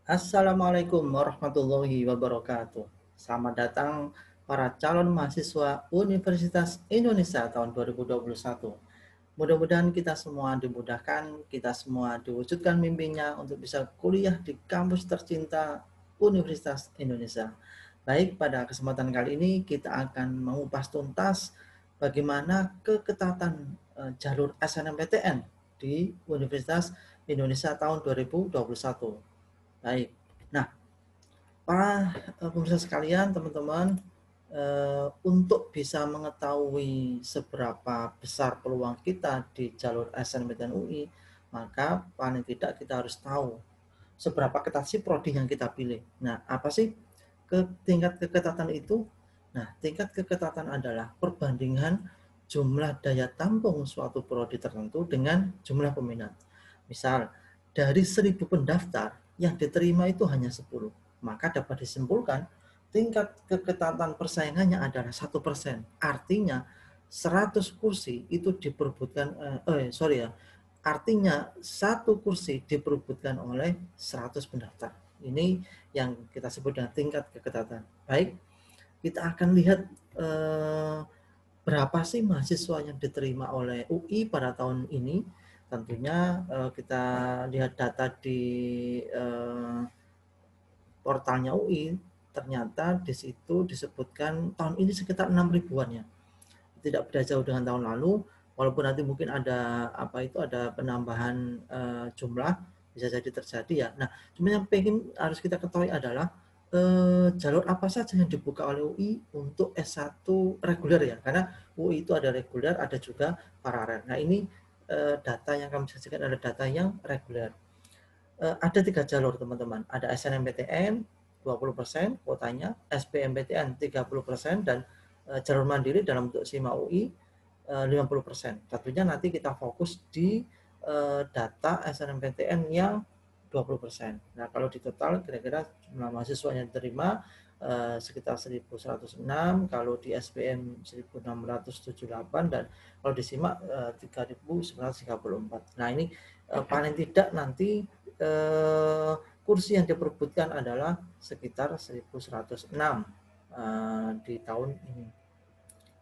Assalamualaikum warahmatullahi wabarakatuh. Selamat datang para calon mahasiswa Universitas Indonesia tahun 2021. Mudah-mudahan kita semua dimudahkan, kita semua diwujudkan mimpinya untuk bisa kuliah di kampus tercinta Universitas Indonesia. Baik, pada kesempatan kali ini kita akan mengupas tuntas bagaimana keketatan jalur SNMPTN di Universitas Indonesia tahun 2021. Baik. Nah, para pemirsa sekalian, teman-teman, untuk bisa mengetahui seberapa besar peluang kita di jalur SNMPTN UI, maka paling tidak kita harus tahu seberapa ketat sih prodi yang kita pilih. Nah, apa sih tingkat keketatan itu? Nah, tingkat keketatan adalah perbandingan jumlah daya tampung suatu prodi tertentu dengan jumlah peminat. Misal, dari 1.000 pendaftar, yang diterima itu hanya 10. Maka dapat disimpulkan, tingkat keketatan persaingannya adalah 1%. Artinya, 100 kursi itu diperebutkan, artinya satu kursi diperebutkan oleh 100 pendaftar. Ini yang kita sebut dengan tingkat keketatan. Baik, kita akan lihat berapa sih mahasiswa yang diterima oleh UI pada tahun ini. Tentunya kita lihat data di portalnya UI, ternyata di situ disebutkan tahun ini sekitar 6 ribuan ya. Tidak beda jauh dengan tahun lalu, walaupun nanti mungkin ada ada penambahan jumlah, bisa jadi terjadi ya. Nah, cuma yang harus kita ketahui adalah jalur apa saja yang dibuka oleh UI untuk S1 reguler ya, karena UI itu ada reguler, ada juga paralel. Nah, ini data yang kami sajikan adalah data yang reguler. Ada 3 jalur teman-teman, ada SNMPTN 20% kuotanya, SBMPTN 30%, dan jalur mandiri dalam bentuk SIMA UI 50%. Tentunya nanti kita fokus di data SNMPTN yang 20%. Nah, kalau di total kira-kira jumlah mahasiswa yang diterima sekitar 1.106, kalau di SBM 1.678, dan kalau di SIMA 3.934. Nah, ini paling tidak nanti kursi yang diperebutkan adalah sekitar 1.106 di tahun ini.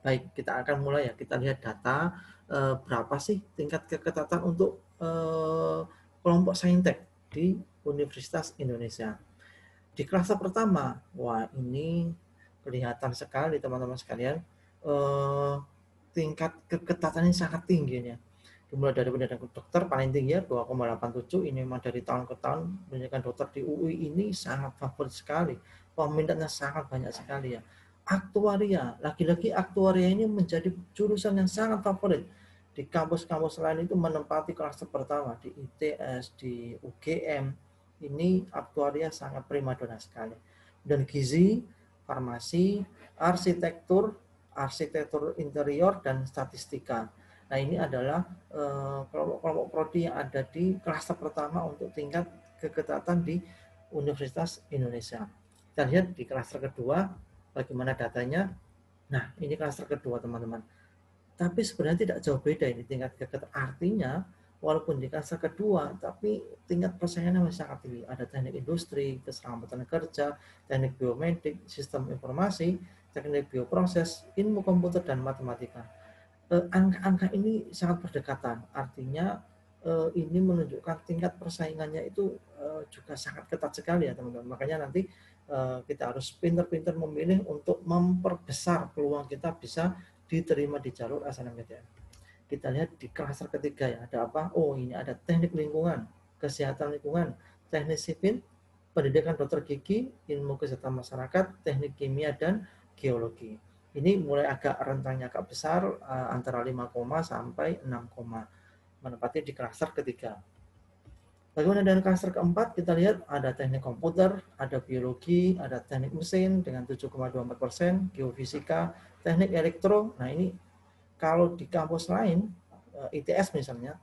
Baik, kita akan mulai ya. Kita lihat data berapa sih tingkat keketatan untuk kelompok saintek di Universitas Indonesia. Di klaster pertama, wah ini kelihatan sekali teman-teman sekalian, tingkat keketatannya sangat tinggi ya. Dimulai dari pendidikan dokter paling tinggi ya 2,87, ini memang dari tahun ke tahun pendidikan dokter di UI ini sangat favorit sekali, peminatnya sangat banyak sekali ya. Aktuaria, lagi-lagi aktuaria ini menjadi jurusan yang sangat favorit di kampus-kampus lain, itu menempati klaster pertama di ITS, di UGM. Ini aktuaria sangat primadona sekali. Dan gizi, farmasi, arsitektur, arsitektur interior, dan statistika. Nah, ini adalah kelompok-kelompok prodi yang ada di klaster pertama untuk tingkat keketatan di Universitas Indonesia. Kita lihat di klaster kedua bagaimana datanya. Nah, ini klaster kedua teman-teman. Tapi sebenarnya tidak jauh beda ini tingkat keketatan. Artinya walaupun di klaster kedua, tapi tingkat persaingannya masih sangat tinggi. Ada teknik industri, keselamatan kerja, teknik biomedik, sistem informasi, teknik bioproses, ilmu komputer, dan matematika. Angka-angka ini sangat berdekatan, artinya ini menunjukkan tingkat persaingannya itu juga sangat ketat sekali ya teman-teman. Makanya nanti kita harus pintar-pintar memilih untuk memperbesar peluang kita bisa diterima di jalur SNMPTN. Kita lihat di klaster ketiga ya, ada apa? Oh, ini ada teknik lingkungan, kesehatan lingkungan, teknik sipil, pendidikan dokter gigi, ilmu kesehatan masyarakat, teknik kimia, dan geologi. Ini mulai agak rentangnya agak besar, antara 5, sampai 6, menempati di klaster ketiga. Bagaimana dengan klaster keempat? Kita lihat ada teknik komputer, ada biologi, ada teknik mesin dengan 7,24%, geofisika, teknik elektro. Nah, ini kalau di kampus lain, ITS misalnya,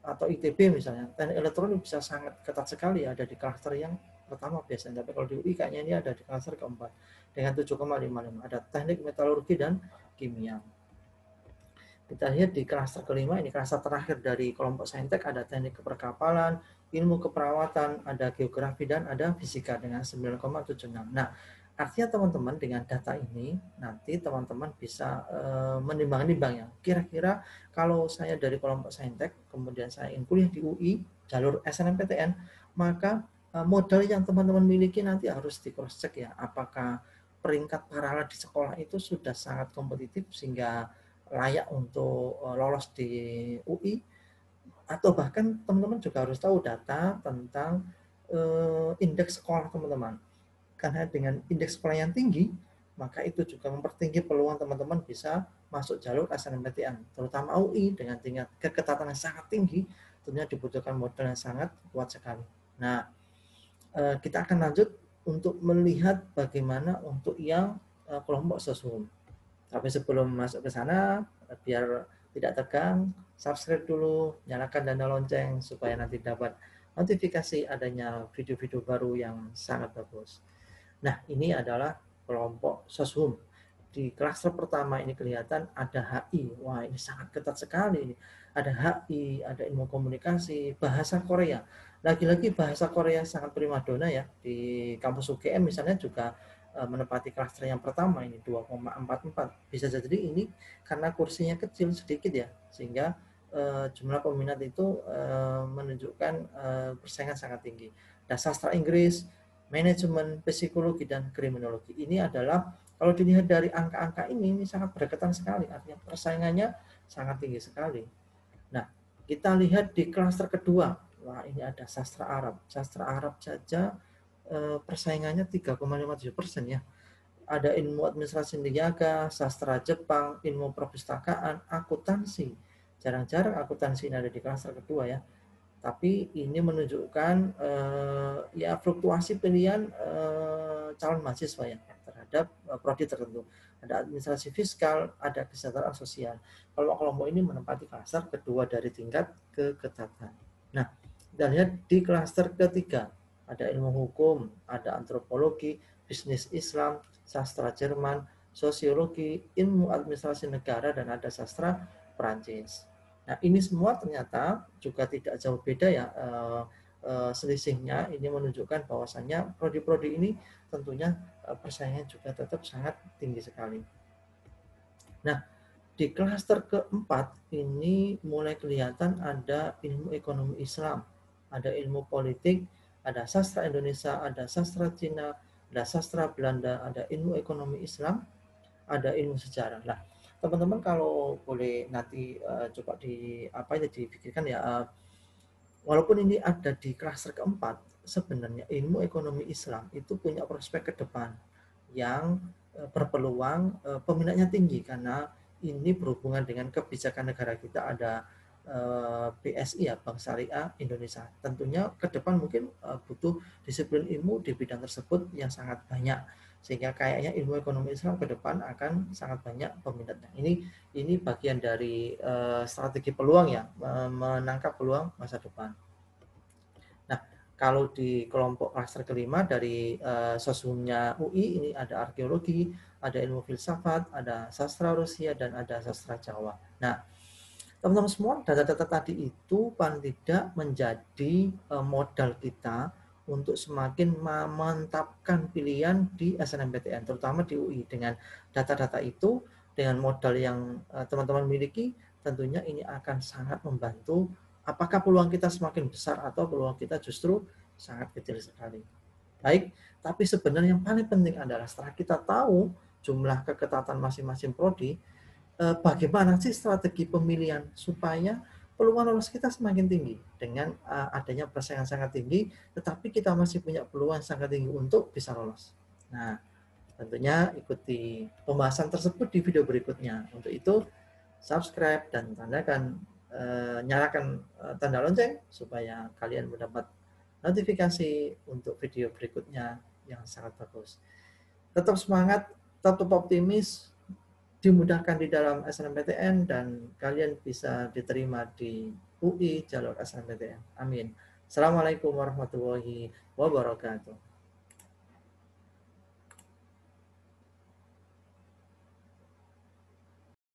atau ITB misalnya, teknik elektronik bisa sangat ketat sekali, ada di klaster yang pertama biasanya. Tapi kalau di UI kayaknya ini ada di klaster keempat dengan 7,55. Ada teknik metalurgi dan kimia. Kita lihat di klaster kelima, ini klaster terakhir dari kelompok saintek, ada teknik keperkapalan, ilmu keperawatan, ada geografi, dan ada fisika dengan 9,76. Nah, artinya teman-teman dengan data ini nanti teman-teman bisa menimbang-nimbang ya. Kira-kira kalau saya dari kelompok Saintek, kemudian saya ingin kuliah di UI, jalur SNMPTN, maka modal yang teman-teman miliki nanti harus di cross check ya. Apakah peringkat paralel di sekolah itu sudah sangat kompetitif sehingga layak untuk lolos di UI, atau bahkan teman-teman juga harus tahu data tentang indeks sekolah teman-teman. Karena dengan indeks sekolah yang tinggi, maka itu juga mempertinggi peluang teman-teman bisa masuk jalur SNMPTN, terutama UI dengan tingkat keketatan yang sangat tinggi, tentunya dibutuhkan modal yang sangat kuat sekali. Nah, kita akan lanjut untuk melihat bagaimana untuk yang kelompok sosum. Tapi sebelum masuk ke sana, biar tidak tegang, subscribe dulu, nyalakan tanda lonceng supaya nanti dapat notifikasi adanya video-video baru yang sangat bagus. Nah, ini adalah kelompok Soshum. Di klaster pertama ini kelihatan ada HI. Wah, ini sangat ketat sekali ini. Ada HI, ada ilmu komunikasi, bahasa Korea. Lagi-lagi bahasa Korea sangat primadona ya. Di kampus UGM misalnya juga menempati klaster yang pertama ini 2,44. Bisa jadi ini karena kursinya kecil sedikit ya, sehingga jumlah peminat itu menunjukkan persaingan sangat tinggi. Ada sastra Inggris, manajemen, psikologi, dan kriminologi. Ini adalah kalau dilihat dari angka-angka ini sangat berdekatan sekali, artinya persaingannya sangat tinggi sekali. Nah, kita lihat di klaster kedua, wah ini ada sastra Arab. Sastra Arab saja persaingannya 3,57% ya. Ada ilmu administrasi niaga, sastra Jepang, ilmu perpustakaan, akuntansi. Jarang-jarang akuntansi ini ada di klaster kedua ya. Tapi ini menunjukkan ya fluktuasi pilihan calon mahasiswa ya terhadap prodi tertentu. Ada administrasi fiskal, ada kesejahteraan sosial. Kelompok ini menempati klaster kedua dari tingkat keketatan. Nah, kita lihat di klaster ketiga ada ilmu hukum, ada antropologi, bisnis Islam, sastra Jerman, sosiologi, ilmu administrasi negara, dan ada sastra Perancis. Nah, ini semua ternyata juga tidak jauh beda ya selisihnya. Ini menunjukkan bahwasannya prodi-prodi ini tentunya persaingan juga tetap sangat tinggi sekali. Nah, di klaster keempat ini mulai kelihatan ada ilmu ekonomi Islam, ada ilmu politik, ada sastra Indonesia, ada sastra Cina, ada sastra Belanda, ada ilmu ekonomi Islam, ada ilmu sejarah. Nah, teman-teman kalau boleh nanti coba dipikirkan ya, walaupun ini ada di klaster keempat, sebenarnya ilmu ekonomi Islam itu punya prospek ke depan yang berpeluang peminatnya tinggi karena ini berhubungan dengan kebijakan negara kita. Ada BSI ya, Bank Syariah Indonesia. Tentunya ke depan mungkin butuh disiplin ilmu di bidang tersebut yang sangat banyak, sehingga kayaknya ilmu ekonomi Islam ke depan akan sangat banyak peminatnya. Ini bagian dari strategi peluang ya, menangkap peluang masa depan. Nah, kalau di kelompok klaster kelima dari sosumnya UI ini ada arkeologi, ada ilmu filsafat, ada sastra Rusia, dan ada sastra Jawa. Nah, teman-teman semua, data-data tadi itu paling tidak menjadi modal kita untuk semakin memantapkan pilihan di SNMPTN, terutama di UI. Dengan data-data itu, dengan modal yang teman-teman miliki, tentunya ini akan sangat membantu apakah peluang kita semakin besar atau peluang kita justru sangat kecil sekali. Baik, tapi sebenarnya yang paling penting adalah setelah kita tahu jumlah keketatan masing-masing prodi, bagaimana sih strategi pemilihan supaya peluang lolos kita semakin tinggi dengan adanya persaingan sangat tinggi, tetapi kita masih punya peluang sangat tinggi untuk bisa lolos. Nah, tentunya ikuti pembahasan tersebut di video berikutnya. Untuk itu, subscribe dan nyalakan tanda lonceng supaya kalian mendapat notifikasi untuk video berikutnya yang sangat bagus. Tetap semangat, tetap optimis, dimudahkan di dalam SNMPTN, dan kalian bisa diterima di UI jalur SNMPTN. Amin. Assalamualaikum warahmatullahi wabarakatuh.